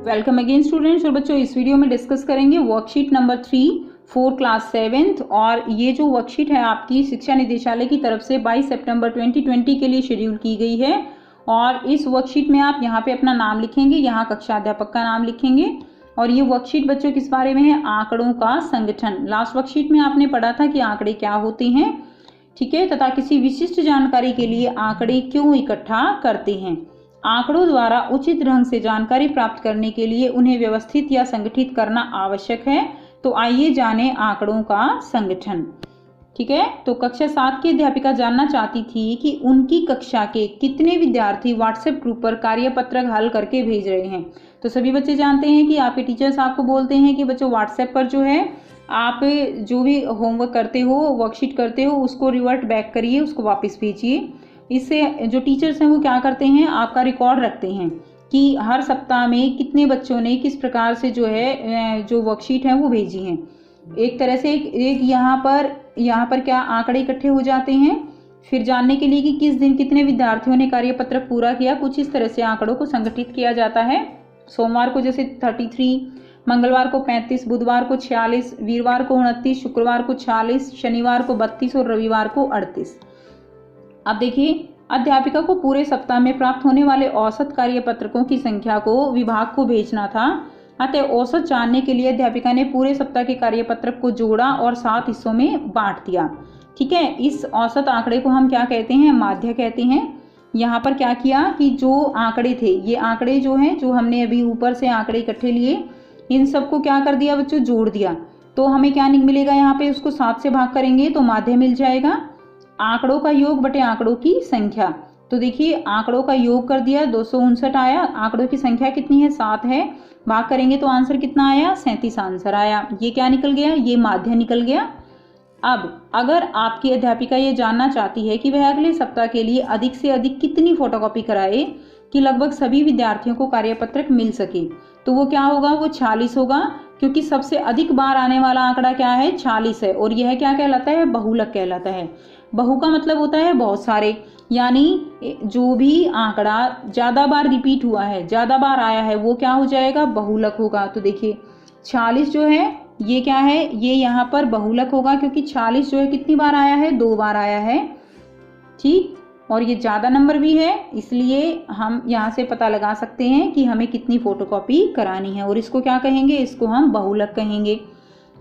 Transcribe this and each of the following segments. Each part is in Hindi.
Welcome again students. और बच्चों इस वीडियो में डिस्कस करेंगे worksheet number 3 for class 7th। और ये जो वर्कशीट है आपकी शिक्षा निदेशालय की तरफ से 22 सितंबर 2020 के लिए शेड्यूल की गई है। और इस वर्कशीट में आप यहाँ पे अपना नाम लिखेंगे, यहाँ कक्षा अध्यापक का नाम लिखेंगे। और ये वर्कशीट बच्चों किस बारे में है? आंकड़ों का संगठन। लास्ट वर्कशीट में आपने पढ़ा था कि आंकड़े क्या होते हैं, ठीक है, तथा किसी विशिष्ट जानकारी के लिए आंकड़े क्यों इकट्ठा करते हैं। आंकड़ों द्वारा उचित ढंग से जानकारी प्राप्त करने के लिए उन्हें व्यवस्थित या संगठित करना आवश्यक है। तो आइए जानें आंकड़ों का संगठन। ठीक है, तो कक्षा 7 की अध्यापिका जानना चाहती थी कि उनकी कक्षा के कितने विद्यार्थी व्हाट्सएप ग्रुप पर कार्यपत्रक हल करके भेज रहे हैं। तो सभी बच्चे जानते हैं कि आपके टीचर्स आपको बोलते हैं कि बच्चों व्हाट्सएप पर जो है आप जो भी होमवर्क करते हो, वर्कशीट करते हो, उसको रिवर्ट बैक करिए, उसको वापस भेजिए। इससे जो टीचर्स हैं वो क्या करते हैं, आपका रिकॉर्ड रखते हैं कि हर सप्ताह में कितने बच्चों ने किस प्रकार से जो है जो वर्कशीट है वो भेजी हैं। एक तरह से एक यहाँ पर क्या आंकड़े इकट्ठे हो जाते हैं फिर जानने के लिए कि किस दिन कितने विद्यार्थियों ने कार्यपत्रक पूरा किया। कुछ इस तरह से आंकड़ों को संगठित किया जाता है। सोमवार को जैसे 33, मंगलवार को 35, बुधवार को 46, वीरवार को 29, शुक्रवार को 46, शनिवार को 32 और रविवार को 38। अब देखिए, अध्यापिका को पूरे सप्ताह में प्राप्त होने वाले औसत कार्यपत्रकों की संख्या को विभाग को भेजना था। अतः औसत जानने के लिए अध्यापिका ने पूरे सप्ताह के कार्यपत्रक को जोड़ा और 7 हिस्सों में बांट दिया। ठीक है, इस औसत आंकड़े को हम क्या कहते हैं? माध्य कहते हैं। यहाँ पर क्या किया कि जो आंकड़े थे, ये आंकड़े जो हैं, जो हमने अभी ऊपर से आंकड़े इकट्ठे लिए, इन सबको क्या कर दिया बच्चों? जोड़ दिया। तो हमें क्या मिलेगा? यहाँ पे उसको 7 से भाग करेंगे तो माध्य मिल जाएगा। आंकड़ों का योग बटे आंकड़ों की संख्या। तो देखिए, आंकड़ों का योग कर दिया, 259 आया। आंकड़ों की संख्या कितनी है? 7 है। भाग करेंगे तो आंसर कितना आया? 37 आंसर आया। ये क्या निकल गया? ये माध्य निकल गया। अब अगर आपकी अध्यापिका ये जानना चाहती है कि वह अगले सप्ताह के लिए अधिक से अधिक कितनी फोटोकॉपी कराए कि लगभग सभी विद्यार्थियों को कार्यपत्रक मिल सके, तो वो क्या होगा? वो 46 होगा, क्योंकि सबसे अधिक बार आने वाला आंकड़ा क्या है? 46 है। और यह क्या कहलाता है? बहुलक कहलाता है। बहु का मतलब होता है बहुत सारे, यानी जो भी आंकड़ा ज़्यादा बार रिपीट हुआ है, ज़्यादा बार आया है, वो क्या हो जाएगा? बहुलक होगा। तो देखिए 46 जो है ये क्या है? ये यहाँ पर बहुलक होगा, क्योंकि 46 जो है कितनी बार आया है? 2 बार आया है। ठीक, और ये ज़्यादा नंबर भी है, इसलिए हम यहाँ से पता लगा सकते हैं कि हमें कितनी फोटोकॉपी करानी है। और इसको क्या कहेंगे? इसको हम बहुलक कहेंगे।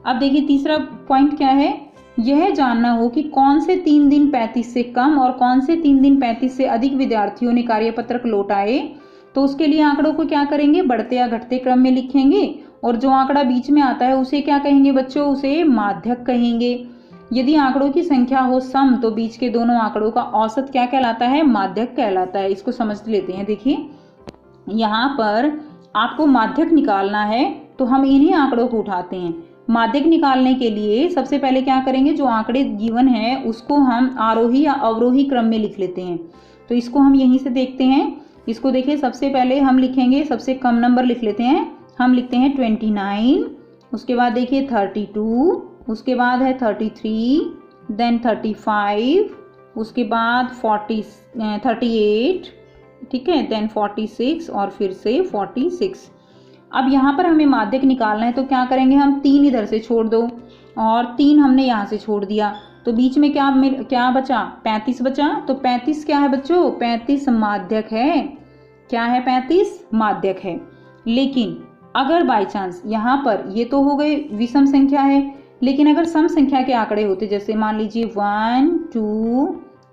अब देखिए तीसरा पॉइंट क्या है? यह जानना हो कि कौन से 3 दिन 35 से कम और कौन से 3 दिन 35 से अधिक विद्यार्थियों ने कार्यपत्रक लौटाए। तो उसके लिए आंकड़ों को क्या करेंगे? बढ़ते या घटते क्रम में लिखेंगे। और जो आंकड़ा बीच में आता है उसे क्या कहेंगे बच्चों? उसे माध्यक कहेंगे। यदि आंकड़ों की संख्या हो सम तो बीच के दोनों आंकड़ों का औसत क्या कहलाता है? माध्यक कहलाता है। इसको समझ लेते हैं। देखिए यहाँ पर आपको माध्यक निकालना है, तो हम इन्हीं आंकड़ों को उठाते हैं। माध्यक निकालने के लिए सबसे पहले क्या करेंगे? जो आंकड़े गिवन है उसको हम आरोही या अवरोही क्रम में लिख लेते हैं। तो इसको हम यहीं से देखते हैं। इसको देखिए, सबसे पहले हम लिखेंगे, सबसे कम नंबर लिख लेते हैं। हम लिखते हैं 29, उसके बाद देखिए 32, उसके बाद है 33, देन 35, उसके बाद 38, ठीक है, देन 46 और फिर से 46। अब यहाँ पर हमें माध्यक निकालना है, तो क्या करेंगे? हम 3 इधर से छोड़ दो और 3 हमने यहाँ से छोड़ दिया, तो बीच में क्या बचा? 35 बचा। तो 35 क्या है बच्चों? 35 माध्यक है। क्या है? 35 माध्यक है। लेकिन अगर बाई चांस यहाँ पर ये तो हो गए विषम संख्या है, लेकिन अगर सम संख्या के आंकड़े होते, जैसे मान लीजिए 1 2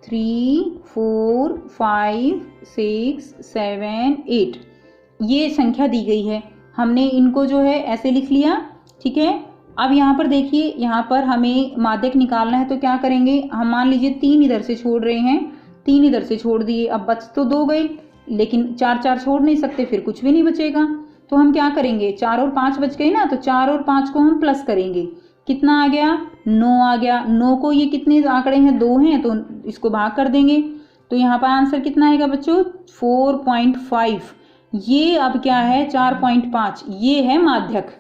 3 4 5 6 7 8, ये संख्या दी गई है, हमने इनको जो है ऐसे लिख लिया। ठीक है, अब यहाँ पर देखिए, यहाँ पर हमें माध्यक निकालना है, तो क्या करेंगे? हम मान लीजिए 3 इधर से छोड़ रहे हैं, 3 इधर से छोड़ दिए, अब बच तो 2 गए, लेकिन 4 छोड़ नहीं सकते, फिर कुछ भी नहीं बचेगा। तो हम क्या करेंगे? 4 और 5 बच गए ना, तो 4 और 5 को हम प्लस करेंगे। कितना आ गया? 9 आ गया। 9 को ये कितने आंकड़े हैं? 2 हैं, तो इसको भाग कर देंगे। तो यहाँ पर आंसर कितना आएगा बच्चों? 4.5। ये अब क्या है? 4.5। ये है माध्यक।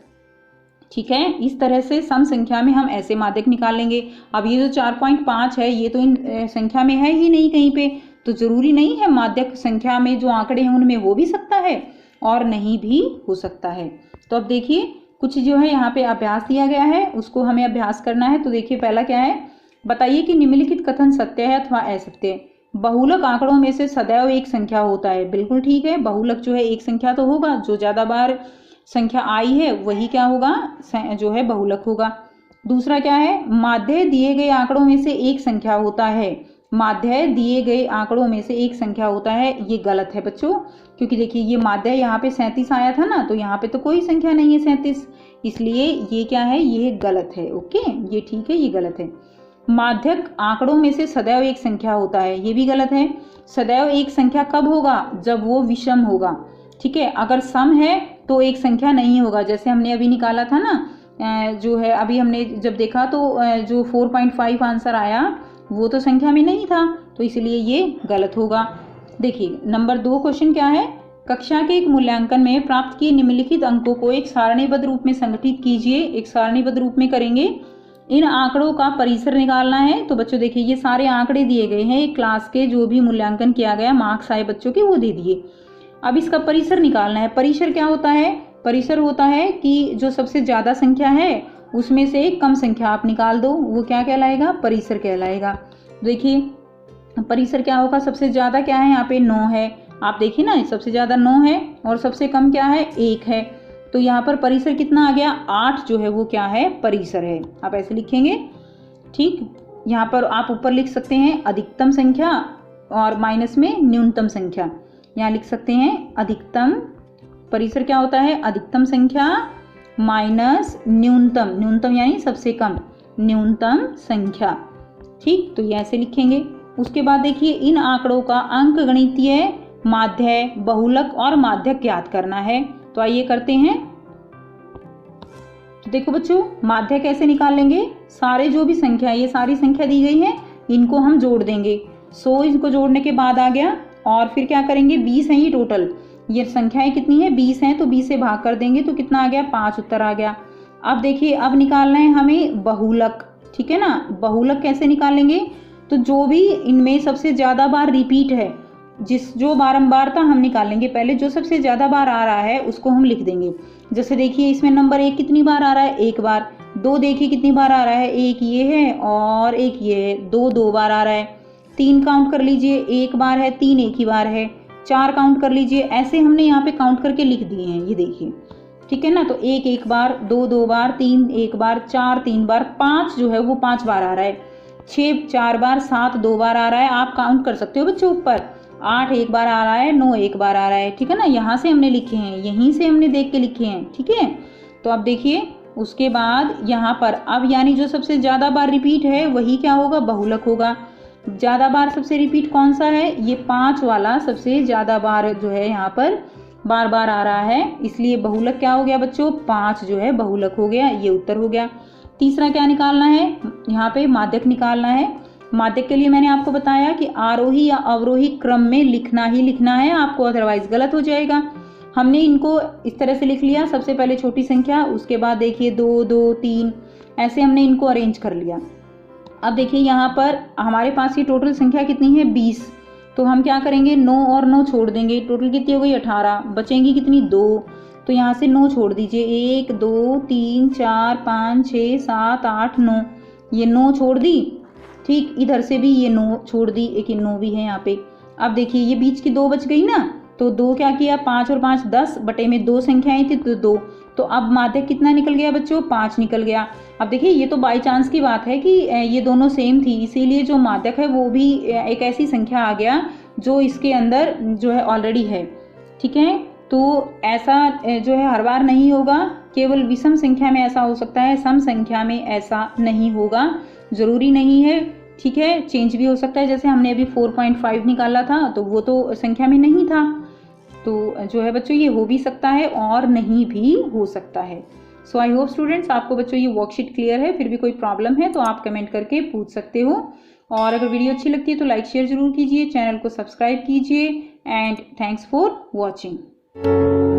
ठीक है, इस तरह से सम संख्या में हम ऐसे माध्यक निकाल लेंगे। अब ये जो 4.5 है, ये तो इन संख्या में है ही नहीं कहीं पे, तो जरूरी नहीं है माध्यक संख्या में जो आंकड़े हैं उनमें हो भी सकता है। और नहीं भी हो सकता है। तो अब देखिए कुछ जो है यहाँ पे अभ्यास दिया गया है, उसको हमें अभ्यास करना है। तो देखिए पहला क्या है, बताइए कि निम्नलिखित कथन सत्य है अथवा असत्य है। बहुलक आंकड़ों में से सदैव एक संख्या होता है। बिल्कुल ठीक है, बहुलक जो है एक संख्या तो होगा, जो ज़्यादा बार संख्या आई है वही क्या होगा, जो है बहुलक होगा। दूसरा क्या है, माध्य दिए गए आंकड़ों में से एक संख्या होता है। माध्य दिए गए आंकड़ों में से एक संख्या होता है, ये गलत है बच्चों, क्योंकि देखिए ये माध्य यहाँ पे 37 आया था ना, तो यहाँ पे तो कोई संख्या नहीं है 37, इसलिए ये क्या है, ये गलत है। ओके, ये ठीक है, ये गलत है। माध्यक आंकड़ों में से सदैव एक संख्या होता है, ये भी गलत है। सदैव एक संख्या कब होगा, जब वो विषम होगा। ठीक है, अगर सम है तो एक संख्या नहीं होगा। जैसे हमने अभी निकाला था ना, जो है अभी हमने जब देखा तो जो 4.5 आंसर आया वो तो संख्या में नहीं था, तो इसलिए ये गलत होगा। देखिए नंबर 2 क्वेश्चन क्या है, कक्षा के एक मूल्यांकन में प्राप्त किए निम्नलिखित अंकों को एक सारणीबद्ध रूप में संगठित कीजिए। एक सारणीबद्ध रूप में करेंगे, इन आंकड़ों का परिसर निकालना है। तो बच्चों देखिए ये सारे आंकड़े दिए गए हैं, एक क्लास के जो भी मूल्यांकन किया गया, मार्क्स आए बच्चों के वो दे दिए। अब इसका परिसर निकालना है। परिसर क्या होता है, परिसर होता है कि जो सबसे ज़्यादा संख्या है उसमें से एक कम संख्या आप निकाल दो, वो क्या कहलाएगा, परिसर कहलाएगा। देखिए परिसर क्या होगा, सबसे ज़्यादा क्या है यहाँ पे 9 है, आप देखिए ना सबसे ज़्यादा 9 है और सबसे कम क्या है 1 है, तो यहाँ पर परिसर कितना आ गया, 8 जो है वो क्या है, परिसर है। आप ऐसे लिखेंगे। ठीक, यहाँ पर आप ऊपर लिख सकते हैं अधिकतम संख्या और माइनस में न्यूनतम संख्या, यहाँ लिख सकते हैं अधिकतम, परिसर क्या होता है, अधिकतम संख्या माइनस न्यूनतम, न्यूनतम यानी सबसे कम, न्यूनतम संख्या। ठीक, तो ये ऐसे लिखेंगे। उसके बाद देखिए इन आंकड़ों का अंकगणितीय माध्य, बहुलक और माध्यक ज्ञात करना है। तो आइए करते हैं। तो देखो बच्चों माध्य कैसे निकाल लेंगे, सारे जो भी संख्या, ये सारी संख्या दी गई है, इनको हम जोड़ देंगे। 100 इनको जोड़ने के बाद आ गया, और फिर क्या करेंगे, 20 है ये टोटल, ये संख्याएं कितनी है 20 हैं, तो 20 से भाग कर देंगे तो कितना आ गया, 5 उत्तर आ गया। अब देखिए अब निकालना है हमें बहुलक। ठीक है ना, बहुलक कैसे निकालेंगे, तो जो भी इनमें सबसे ज़्यादा बार रिपीट है, जो बारंबारता हम निकालेंगे, पहले जो सबसे ज़्यादा बार आ रहा है उसको हम लिख देंगे। जैसे देखिए इसमें नंबर 1 कितनी बार आ रहा है, 1 बार। 2 देखिए कितनी बार आ रहा है, 1 ये है और 1 ये है, 2 बार आ रहा है। 3 काउंट कर लीजिए, 1 बार है, 3 एक ही बार है। 4 काउंट कर लीजिए, ऐसे हमने यहाँ पे काउंट करके लिख दिए हैं, ये देखिए। ठीक है ना, तो 1 एक बार, 2 बार, 3 एक बार, 4 3 बार, 5 जो है वो 5 बार आ रहा है, 6 4 बार, 7 2 बार आ रहा है। आप काउंट कर सकते हो बच्चों ऊपर, 8 एक बार आ रहा है, 9 एक बार आ रहा है। ठीक है ना, यहाँ से हमने लिखे हैं, यहीं से हमने देख के लिखे हैं। ठीक है, तो अब देखिए उसके बाद यहाँ पर अब यानी जो सबसे ज़्यादा बार रिपीट है वही क्या होगा, बहुलक होगा। ज़्यादा बार सबसे रिपीट कौन सा है, ये 5 वाला सबसे ज़्यादा बार जो है यहाँ पर बार बार आ रहा है, इसलिए बहुलक क्या हो गया बच्चों, 5 जो है बहुलक हो गया, ये उत्तर हो गया। तीसरा क्या निकालना है, यहाँ पे माध्यक निकालना है। माध्यक के लिए मैंने आपको बताया कि आरोही या अवरोही क्रम में लिखना ही लिखना है आपको, अदरवाइज गलत हो जाएगा। हमने इनको इस तरह से लिख लिया, सबसे पहले छोटी संख्या, उसके बाद देखिए 2 2 3, ऐसे हमने इनको अरेंज कर लिया। अब देखिए यहाँ पर हमारे पास ये टोटल संख्या कितनी है 20, तो हम क्या करेंगे 9 और 9 छोड़ देंगे, टोटल कितनी हो गई 18, बचेंगी कितनी 2, तो यहाँ से 9 छोड़ दीजिए, 1 2 3 4 5 6 7 8 9, ये 9 छोड़ दी। ठीक, इधर से भी ये 9 छोड़ दी, एक 9 भी है यहाँ पे। अब देखिए ये बीच की 2 बच गई ना, तो 2 क्या किया, 5 और 5 10, बटे में 2 संख्याएं थी तो 2, तो अब माध्यक कितना निकल गया बच्चों, 5 निकल गया। अब देखिए ये तो बाई चांस की बात है कि ये दोनों सेम थी, इसीलिए जो माध्यक है वो भी एक ऐसी संख्या आ गया जो इसके अंदर जो है ऑलरेडी है। ठीक है, तो ऐसा जो है हर बार नहीं होगा, केवल विषम संख्या में ऐसा हो सकता है, सम संख्या में ऐसा नहीं होगा, ज़रूरी नहीं है। ठीक है, चेंज भी हो सकता है, जैसे हमने अभी 4.5 निकाला था तो वो तो संख्या में नहीं था, तो जो है बच्चों ये हो भी सकता है और नहीं भी हो सकता है। सो आई होप स्टूडेंट्स आपको बच्चों ये वर्कशीट क्लियर है। फिर भी कोई प्रॉब्लम है तो आप कमेंट करके पूछ सकते हो, और अगर वीडियो अच्छी लगती है तो लाइक शेयर जरूर कीजिए, चैनल को सब्सक्राइब कीजिए, एंड थैंक्स फॉर वॉचिंग।